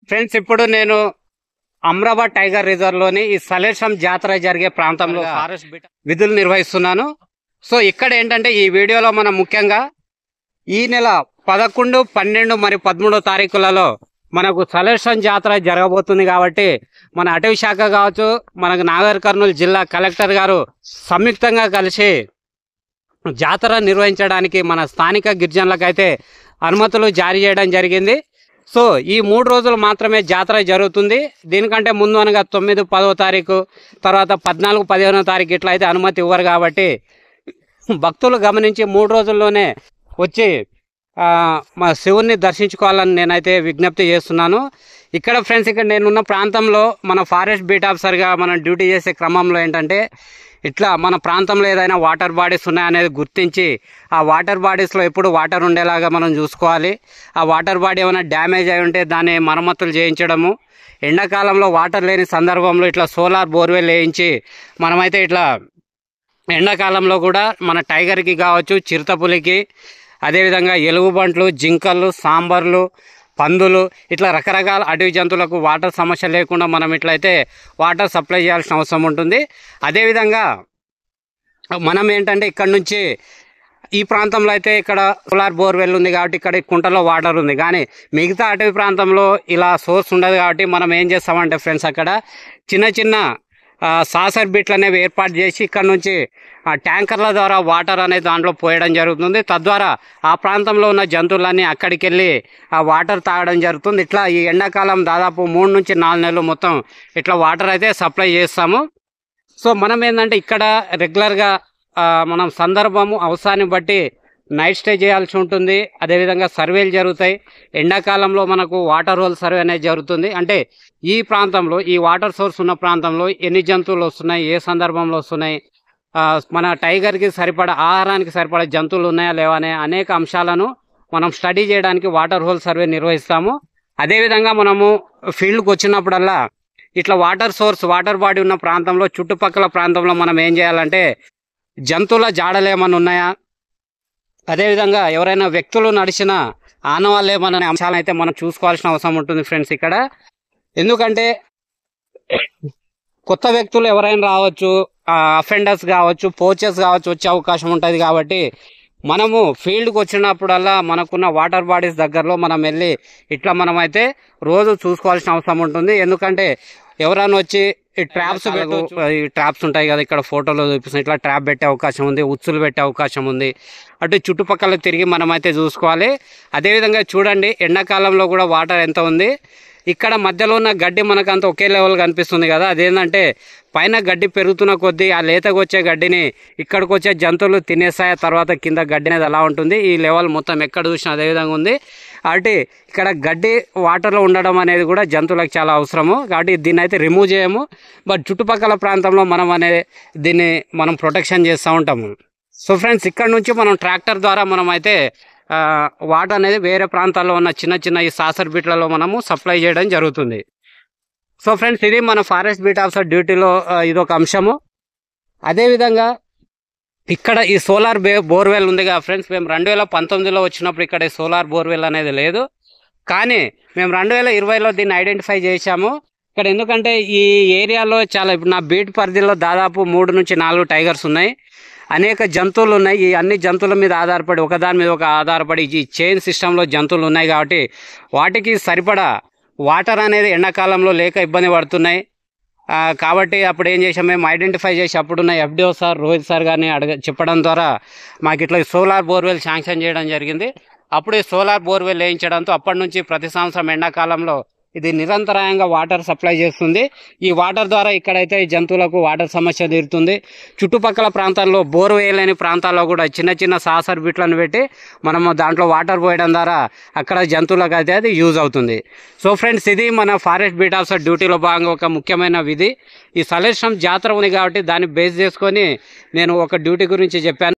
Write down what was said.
Friends, ఇప్పుడు నేను Amrabad tiger reserve లోని ఈ సలేశం జాతర జరిగే ప్రాంతంలో ఫారెస్ట్ విధులు నిర్వహిస్తున్నాను. సో ఇక్కడ ఏంటంటే ఈ వీడియోలో మనం ముఖ్యంగా ఈ నెల 11, 12 మరియు 13 తారీఖులలో మనకు సలేశం జాతర జరగబోతుంది. కాబట్టి మన అటవీ శాఖ కావచ్చు, మనకు నాగర్ కర్నూలు జిల్లా కలెక్టర్ గారు సంయుక్తంగా కలిసి జాతర నిర్వహించడానికి మన స్థానిక గిరిజనులకైతే అనుమతులు జారీ చేయడం జరిగింది. సో ఈ 3 రోజులు మాత్రమే జాతర జరుగుతుంది. దీనికంటే ముందు అనగా 9, 10వ తారీఖు, తర్వాత 14, 15వ తారీఖు ఇట్లా అయితే అనుమతి ఇవ్వరు. కాబట్టి భక్తులు గమనించి 3 రోజుల్లోనే వచ్చి మా శివుణ్ణి దర్శించుకోవాలని నేనైతే విజ్ఞప్తి చేస్తున్నాను. ఇక్కడ ఫ్రెండ్స్, ఇక్కడ నేనున్న ప్రాంతంలో మన ఫారెస్ట్ బీట్ ఆఫీసర్గా మనం డ్యూటీ చేసే క్రమంలో ఏంటంటే ఇట్లా మన ప్రాంతంలో ఏదైనా వాటర్ బాడీస్ ఉన్నాయనేది గుర్తించి ఆ వాటర్ బాడీస్లో ఎప్పుడు వాటర్ ఉండేలాగా మనం చూసుకోవాలి. ఆ వాటర్ బాడీ ఏమైనా డ్యామేజ్ అయి ఉంటే దాన్ని మరమ్మతులు చేయించడము, ఎండాకాలంలో వాటర్ లేని సందర్భంలో ఇట్లా సోలార్ బోర్వెల్ వేయించి మనమైతే ఇట్లా ఎండాకాలంలో కూడా మన టైగర్కి కావచ్చు, చిరుతపులికి, అదేవిధంగా ఎలుగుబంట్లు, జింకలు, సాంబర్లు, పందులు ఇట్లా రకరకాల అడవి జంతువులకు వాటర్ సమస్య లేకుండా మనం ఇట్లయితే వాటర్ సప్లై చేయాల్సిన అవసరం ఉంటుంది. అదేవిధంగా మనం ఏంటంటే ఇక్కడ నుంచి ఈ ప్రాంతంలో అయితే ఇక్కడ సోలార్ బోర్వెల్ ఉంది కాబట్టి ఇక్కడ కుంటలో వాటర్ ఉంది. కానీ మిగతా అటవీ ప్రాంతంలో ఇలా సోర్స్ ఉండదు. కాబట్టి మనం ఏం చేస్తామంటే ఫ్రెండ్స్, అక్కడ చిన్న చిన్న సాసర్ బిట్లు అనేవి ఏర్పాటు చేసి ఇక్కడ నుంచి ట్యాంకర్ల ద్వారా వాటర్ అనేది దాంట్లో పోయడం జరుగుతుంది. తద్వారా ఆ ప్రాంతంలో ఉన్న జంతువులన్నీ అక్కడికి వెళ్ళి ఆ వాటర్ తాగడం జరుగుతుంది. ఇట్లా ఈ ఎండాకాలం దాదాపు 3 నుంచి 4 నెలలు మొత్తం ఇట్లా వాటర్ అయితే సప్లై చేస్తాము. సో మనం ఏంటంటే ఇక్కడ రెగ్యులర్గా మనం సందర్భము అవసరాన్ని బట్టి నైట్ స్టే చేయాల్సి ఉంటుంది. అదేవిధంగా సర్వేలు జరుగుతాయి. ఎండాకాలంలో మనకు వాటర్ హోల్ సర్వే అనేది జరుగుతుంది. అంటే ఈ ప్రాంతంలో ఈ వాటర్ సోర్స్ ఉన్న ప్రాంతంలో ఎన్ని జంతువులు వస్తున్నాయి, ఏ సందర్భంలో వస్తున్నాయి, మన టైగర్కి సరిపడా ఆహారానికి సరిపడా జంతువులు ఉన్నాయా లేవా అనే అనేక అంశాలను మనం స్టడీ చేయడానికి వాటర్ హోల్ సర్వే నిర్వహిస్తాము. అదేవిధంగా మనము ఫీల్డ్కి వచ్చినప్పుడల్లా ఇట్లా వాటర్ సోర్స్ వాటర్ బాడీ ఉన్న ప్రాంతంలో చుట్టుపక్కల ప్రాంతంలో మనం ఏం చేయాలంటే జంతువుల జాడలు ఏమైనా ఉన్నాయా, అదేవిధంగా ఎవరైనా వ్యక్తులు నడిచిన ఆనవాళ్ళు ఏమన్నా అంశాలను అయితే మనం చూసుకోవాల్సిన అవసరం ఉంటుంది ఫ్రెండ్స్ ఇక్కడ. ఎందుకంటే కొత్త వ్యక్తులు ఎవరైనా రావచ్చు, అఫెండర్స్ కావచ్చు, పోచెస్ కావచ్చు, వచ్చే అవకాశం ఉంటుంది. కాబట్టి మనము ఫీల్డ్కి వచ్చినప్పుడల్లా మనకున్న వాటర్ బాడీస్ దగ్గరలో మనం వెళ్ళి ఇట్లా మనమైతే రోజు చూసుకోవాల్సిన అవసరం ఉంటుంది. ఎందుకంటే ఎవరైనా వచ్చి ఈ ట్రాప్స్ ఉంటాయి కదా, ఇక్కడ ఫోటోలో చూపిస్తాం, ఇట్లా ట్రాప్ పెట్టే అవకాశం ఉంది, ఉచ్చులు పెట్టే అవకాశం ఉంది. అటు చుట్టుపక్కల తిరిగి మనమైతే చూసుకోవాలి. అదేవిధంగా చూడండి, ఎండాకాలంలో కూడా వాటర్ ఎంత ఉంది. ఇక్కడ మధ్యలో ఉన్న గడ్డి మనకంతా ఒకే లెవెల్ కనిపిస్తుంది కదా. అదేంటంటే పైన గడ్డి పెరుగుతున్న కొద్దీ ఆ లేతకు వచ్చే గడ్డిని ఇక్కడికి వచ్చే జంతువులు తినేస్తాయి. తర్వాత కింద గడ్డి అనేది అలా ఉంటుంది. ఈ లెవెల్ మొత్తం ఎక్కడ చూసినా అదేవిధంగా ఉంది. కాబట్టి ఇక్కడ గడ్డి వాటర్లో ఉండడం అనేది కూడా జంతువులకు చాలా అవసరము. కాబట్టి దీన్ని అయితే రిమూవ్ చేయము. బట్ చుట్టుపక్కల ప్రాంతంలో దీన్ని మనం ప్రొటెక్షన్ చేస్తూ ఉంటాము. సో ఫ్రెండ్స్, ఇక్కడ నుంచి మనం ట్రాక్టర్ ద్వారా మనం అయితే వాటర్ అనేది వేరే ప్రాంతాల్లో ఉన్న చిన్న చిన్న ఈ సాసర్ బిట్లలో మనము సప్లై చేయడం జరుగుతుంది. సో ఫ్రెండ్స్, ఇది మన ఫారెస్ట్ బీట్ ఆఫీసర్ డ్యూటీలో ఇదొక అంశము. అదేవిధంగా ఇక్కడ ఈ సోలార్ బోర్వెల్ ఉంది కదా ఫ్రెండ్స్, మేము 2019లో వచ్చినప్పుడు ఇక్కడ ఈ సోలార్ బోర్వెల్ అనేది లేదు. కానీ మేము 2020లో దీన్ని ఐడెంటిఫై చేశాము. ఇక్కడ ఎందుకంటే ఈ ఏరియాలో చాలా, ఇప్పుడు నా బీట్ పరిధిలో దాదాపు 3 నుంచి 4 టైగర్స్ ఉన్నాయి, అనేక జంతువులు ఉన్నాయి. ఈ అన్ని జంతువుల మీద ఆధారపడి ఒకదాని మీద ఒక ఆధారపడి ఈ చైన్ సిస్టంలో జంతువులు ఉన్నాయి. కాబట్టి వాటికి సరిపడా వాటర్ అనేది ఎండాకాలంలో లేక ఇబ్బంది పడుతున్నాయి. కాబట్టి అప్పుడు ఏం చేసాం, మేము ఐడెంటిఫై చేసి అప్పుడున్న FDO సార్, రోహిత్ సార్ గారిని చెప్పడం ద్వారా మాకు ఇట్లా సోలార్ బోర్వెల్ శాంక్షన్ చేయడం జరిగింది. అప్పుడు ఈ సోలార్ బోర్వెల్ వేయించడంతో అప్పటి నుంచి ప్రతి సంవత్సరం ఎండాకాలంలో ఇది నిరంతరాయంగా వాటర్ సప్లై చేస్తుంది. ఈ వాటర్ ద్వారా ఇక్కడైతే ఈ జంతువులకు వాటర్ సమస్య తీరుతుంది. చుట్టుపక్కల ప్రాంతాల్లో బోర్ వేయలేని ప్రాంతాల్లో కూడా చిన్న చిన్న సాసర్ బిట్లను పెట్టి మనము దాంట్లో వాటర్ పోయడం ద్వారా అక్కడ జంతువులకు అయితే అది యూజ్ అవుతుంది. సో ఫ్రెండ్స్, ఇది మన ఫారెస్ట్ బీట్ ఆఫీసర్ డ్యూటీలో భాగంగా ఒక ముఖ్యమైన విధి. ఈ సలేశం జాతర ఉంది కాబట్టి దాన్ని బేస్ చేసుకొని నేను ఒక డ్యూటీ గురించి చెప్పాను.